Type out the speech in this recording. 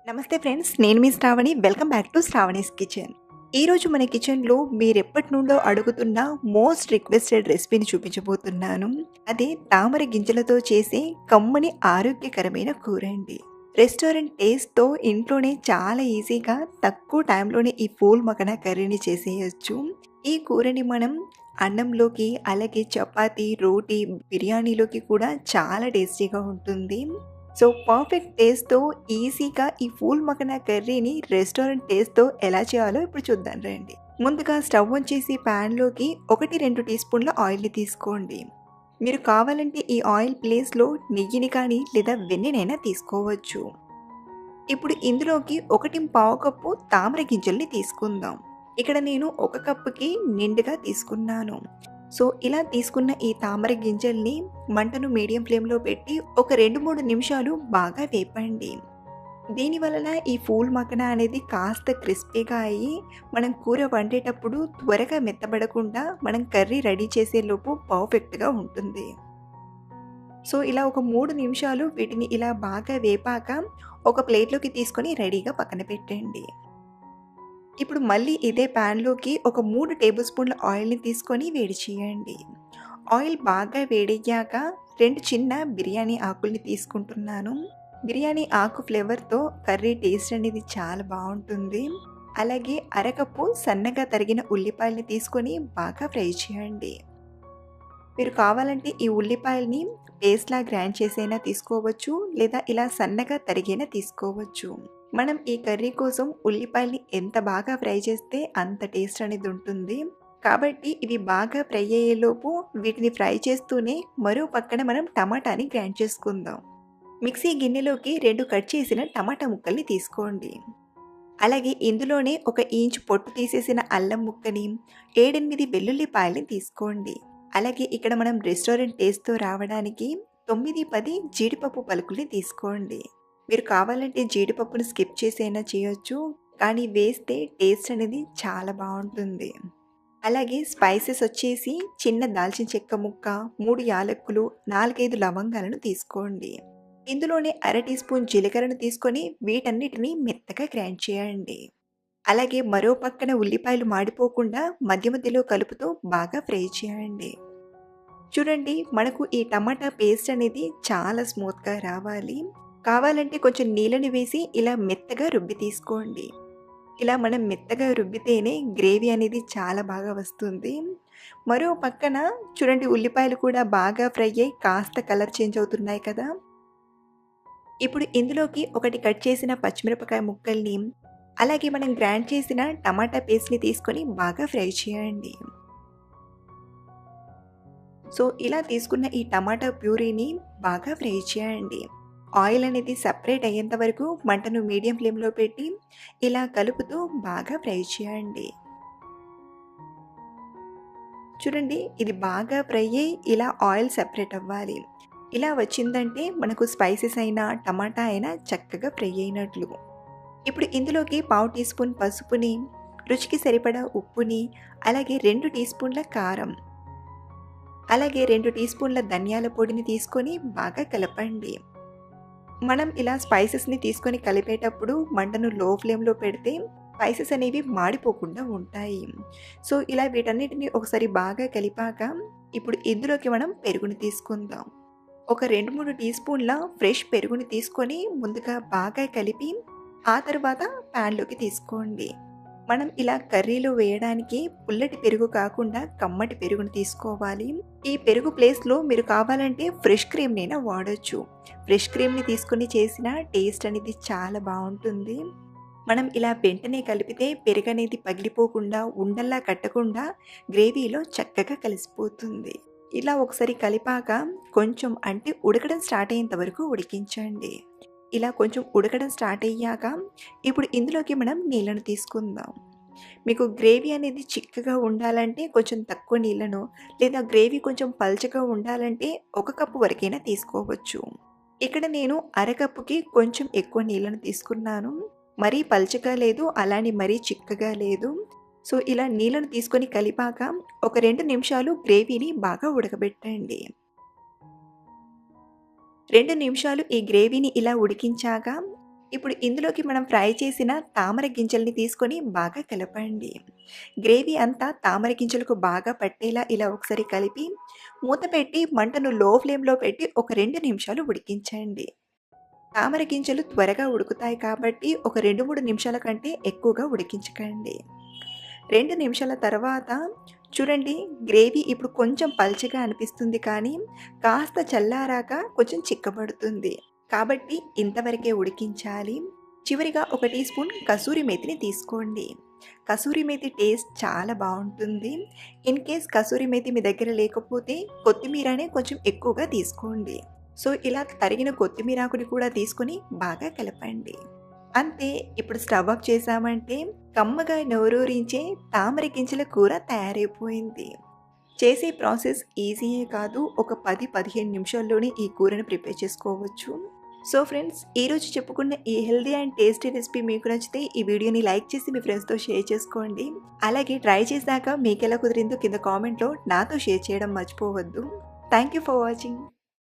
నమస్తే ఫ్రెండ్స్, నేను మీ Shravani. Welcome back to Shravani's kitchen. ఈరోజు మన కిచెన్లో మీరెప్పటి నుండో అడుగుతున్న మోస్ట్ రిక్వెస్టెడ్ రెసిపీని చూపించబోతున్నాను. అదే తామర గింజలతో చేసే కమ్మని ఆరోగ్యకరమైన కూర అండి. రెస్టారెంట్ టేస్ట్తో ఇంట్లోనే చాలా ఈజీగా తక్కువ టైంలోనే ఈ పూల్ మకన కర్రీని చేసేయచ్చు. ఈ కూరని మనం అన్నంలోకి, అలాగే చపాతీ, రోటీ, బిర్యానీలోకి కూడా చాలా టేస్టీగా ఉంటుంది. సో పర్ఫెక్ట్ టేస్ట్‌తో ఈజీగా ఈ ఫూల్ మఖనా కర్రీని రెస్టారెంట్ టేస్ట్‌తో ఎలా చేయాలో ఇప్పుడు చూద్దాం రండి. ముందుగా స్టవ్ ఆన్ చేసి ప్యాన్‌లోకి 1, 2 టీ స్పూన్ల ఆయిల్‌ని తీసుకోండి. మీరు కావాలంటే ఈ ఆయిల్ ప్లేస్‌లో నెయ్యిని కానీ లేదా వెన్నెనైనా తీసుకోవచ్చు. ఇప్పుడు ఇందులోకి 1 కప్పు తామర గింజల్ని తీసుకుందాం. ఇక్కడ నేను 1 కప్పుకి నిండుగా తీసుకున్నాను. సో ఇలా తీసుకున్న ఈ తామర గింజల్ని మంటను మీడియం ఫ్లేమ్లో పెట్టి ఒక 2-3 నిమిషాలు బాగా వేపండి. దీని వలన ఈ ఫూల్ మఖనా అనేది కాస్త క్రిస్పీగా అయ్యి మనం కూర వండేటప్పుడు త్వరగా మెత్తబడకుండా మనం కర్రీ రెడీ చేసేలోపు పర్ఫెక్ట్గా ఉంటుంది. సో ఇలా ఒక 3 నిమిషాలు వీటిని ఇలా బాగా వేపాక ఒక ప్లేట్లోకి తీసుకొని రెడీగా పక్కన పెట్టండి. ఇప్పుడు మళ్ళీ ఇదే ప్యాన్లోకి ఒక 3 టేబుల్ స్పూన్ల ఆయిల్ని తీసుకొని వేడి చేయండి. ఆయిల్ బాగా వేడెయ్యాక 2 చిన్న బిర్యానీ ఆకుల్ని తీసుకుంటున్నాను. బిర్యానీ ఆకు ఫ్లేవర్తో కర్రీ టేస్ట్ అనేది చాలా బాగుంటుంది. అలాగే అరకప్పు సన్నగా తరిగిన ఉల్లిపాయల్ని తీసుకొని బాగా ఫ్రై చేయండి. మీరు కావాలంటే ఈ ఉల్లిపాయల్ని పేస్ట్లా గ్రైండ్ చేసైనా తీసుకోవచ్చు, లేదా ఇలా సన్నగా తరిగైనా తీసుకోవచ్చు. మనం ఈ కర్రీ కోసం ఉల్లిపాయల్ని ఎంత బాగా ఫ్రై చేస్తే అంత టేస్ట్ అనేది ఉంటుంది. కాబట్టి ఇవి బాగా ఫ్రై అయ్యేలోపు వీటిని ఫ్రై చేస్తూనే మరో పక్కన మనం టమాటాని గ్రైండ్ చేసుకుందాం. మిక్సీ గిన్నెలోకి 2 కట్ చేసిన టమాటా ముక్కల్ని తీసుకోండి. అలాగే ఇందులోనే 1 ఇంచ్ పొట్టు తీసేసిన అల్లం ముక్కని, 7-8 వెల్లుల్లిపాయల్ని తీసుకోండి. అలాగే ఇక్కడ మనం రెస్టారెంట్ టేస్ట్తో రావడానికి 9-10 జీడిపప్పు పలుకుల్ని తీసుకోండి. మీరు కావాలంటే జీడిపప్పును స్కిప్ చేసైనా చేయొచ్చు, కానీ వేస్తే టేస్ట్ అనేది చాలా బాగుంటుంది. అలాగే స్పైసెస్ వచ్చేసి చిన్న దాల్చిన చెక్క ముక్క, 3 యాలక్కులు, 4-5 లవంగాలను తీసుకోండి. ఇందులోనే అర టీ స్పూన్ జీలకర్రను తీసుకొని వీటన్నిటిని మెత్తగా గ్రైండ్ చేయండి. అలాగే మరో పక్కన ఉల్లిపాయలు మాడిపోకుండా మధ్య మధ్యలో కలుపుతూ బాగా ఫ్రై చేయండి. చూడండి, మనకు ఈ టమాటా పేస్ట్ అనేది చాలా స్మూత్గా రావాలి. కావాలంటే కొంచెం నీళ్ళని వేసి ఇలా మెత్తగా రుబ్బి తీసుకోండి. ఇలా మనం మెత్తగా రుబ్బితేనే గ్రేవీ అనేది చాలా బాగా వస్తుంది. మరో పక్కన చూడండి, ఉల్లిపాయలు కూడా బాగా ఫ్రై అయ్యి కాస్త కలర్ చేంజ్ అవుతున్నాయి కదా. ఇప్పుడు ఇందులోకి 1 కట్ చేసిన పచ్చిమిరపకాయ ముక్కల్ని, అలాగే మనం గ్రైండ్ చేసిన టమాటా పేస్ట్ని తీసుకొని బాగా ఫ్రై చేయండి. సో ఇలా తీసుకున్న ఈ టమాటా ప్యూరీని బాగా ఫ్రై చేయండి. ఆయిల్ అనేది సపరేట్ అయ్యేంత వరకు మంటను మీడియం ఫ్లేమ్లో పెట్టి ఇలా కలుపుతూ బాగా ఫ్రై చేయండి. చూడండి, ఇది బాగా ఫ్రై అయ్యి ఇలా ఆయిల్ సెపరేట్ అవ్వాలి. ఇలా వచ్చిందంటే మనకు స్పైసెస్ అయినా టమాటా అయినా చక్కగా ఫ్రై అయినట్లు. ఇప్పుడు ఇందులోకి 1/2 టీ స్పూన్ పసుపుని, రుచికి సరిపడా ఉప్పుని, అలాగే 2 టీ స్పూన్ల కారం, అలాగే 2 టీ స్పూన్ల ధనియాల పొడిని తీసుకొని బాగా కలపండి. మనం ఇలా స్పైసెస్ని తీసుకొని కలిపేటప్పుడు మంటను లో ఫ్లేమ్లో పెడితే స్పైసెస్ అనేవి మాడిపోకుండా ఉంటాయి. సో ఇలా వీటన్నిటిని ఒకసారి బాగా కలిపాక ఇప్పుడు ఇందులోకి మనం పెరుగుని తీసుకుందాం. ఒక 2-3 టీ స్పూన్ల ఫ్రెష్ పెరుగుని తీసుకొని ముందుగా బాగా కలిపి ఆ తర్వాత ప్యాన్లోకి తీసుకోండి. మనం ఇలా కర్రీలో వేయడానికి పుల్లటి పెరుగు కాకుండా కమ్మటి పెరుగుని తీసుకోవాలి. ఈ పెరుగు ప్లేస్లో మీరు కావాలంటే ఫ్రెష్ క్రీమ్నైనా వాడొచ్చు. ఫ్రెష్ క్రీమ్ని తీసుకొని చేసిన టేస్ట్ అనేది చాలా బాగుంటుంది. మనం ఇలా వెంటనే కలిపితే పెరుగు అనేది పగిలిపోకుండా, ఉండల్లా కట్టకుండా గ్రేవీలో చక్కగా కలిసిపోతుంది. ఇలా ఒకసారి కలిపాక కొంచెం అంటే ఉడకడం స్టార్ట్ అయ్యేంత వరకు ఉడికించండి. ఇలా కొంచెం ఉడకడం స్టార్ట్ అయ్యాక ఇప్పుడు ఇందులోకి మనం నీళ్ళను తీసుకుందాం. మీకు గ్రేవీ అనేది చిక్కగా ఉండాలంటే కొంచెం తక్కువ నీళ్ళను, లేదా గ్రేవీ కొంచెం పల్చగా ఉండాలంటే 1 కప్పు వరకైనా తీసుకోవచ్చు. ఇక్కడ నేను అరకప్పుకి కొంచెం ఎక్కువ నీళ్ళను తీసుకున్నాను. మరీ పల్చగా లేదు, అలానే మరీ చిక్కగా లేదు. సో ఇలా నీళ్ళను తీసుకొని కలిపాక ఒక 2 నిమిషాలు గ్రేవీని బాగా ఉడకబెట్టండి. 2 నిమిషాలు ఈ గ్రేవీని ఇలా ఉడికించాక ఇప్పుడు ఇందులోకి మనం ఫ్రై చేసిన తామర గింజల్ని తీసుకొని బాగా కలపండి. గ్రేవీ అంతా తామర గింజలకు బాగా పట్టేలా ఇలా ఒకసారి కలిపి మూత పెట్టి మంటను లో ఫ్లేమ్‌లో పెట్టి ఒక 2 నిమిషాలు ఉడికించండి. తామర గింజలు త్వరగా ఉడుకుతాయి కాబట్టి ఒక 2, 3 నిమిషాల కంటే ఎక్కువగా ఉడికించకండి. 2 నిమిషాల తర్వాత చూడండి, గ్రేవీ ఇప్పుడు కొంచెం పల్చగా అనిపిస్తుంది కానీ కాస్త చల్లారాక కొంచెం చిక్కబడుతుంది. కాబట్టి ఇంతవరకే ఉడికించాలి. చివరిగా ఒక టీ స్పూన్ కసూరి మేతిని తీసుకోండి. కసూరి మేతి టేస్ట్ చాలా బావుంటుంది. ఇన్ కేస్ కసూరి మేతి మీ దగ్గర లేకపోతే కొత్తిమీరనే కొంచెం ఎక్కువగా తీసుకోండి. సో, ఇలా తరిగిన కొత్తిమీరాకుని కూడా తీసుకొని బాగా కలపండి. అంతే, ఇప్పుడు స్టవ్ ఆఫ్ చేశామంటే కమ్మగా నోరూరించే తామర గింజల కూర తయారైపోయింది. చేసే ప్రాసెస్ ఈజీయే కాదు. ఒక 10, 15 నిమిషాల్లోనే ఈ కూరను ప్రిపేర్ చేసుకోవచ్చు. సో ఫ్రెండ్స్, ఈరోజు చెప్పుకున్న ఈ హెల్తీ అండ్ టేస్టీ రెసిపీ మీకు నచ్చితే ఈ వీడియోని లైక్ చేసి మీ ఫ్రెండ్స్‌తో షేర్ చేసుకోండి. అలాగే ట్రై చేశాక మీకెలా కుదిరిందో కింద కామెంట్‌లో నాతో షేర్ చేయడం మర్చిపోవద్దు. Thank you for watching.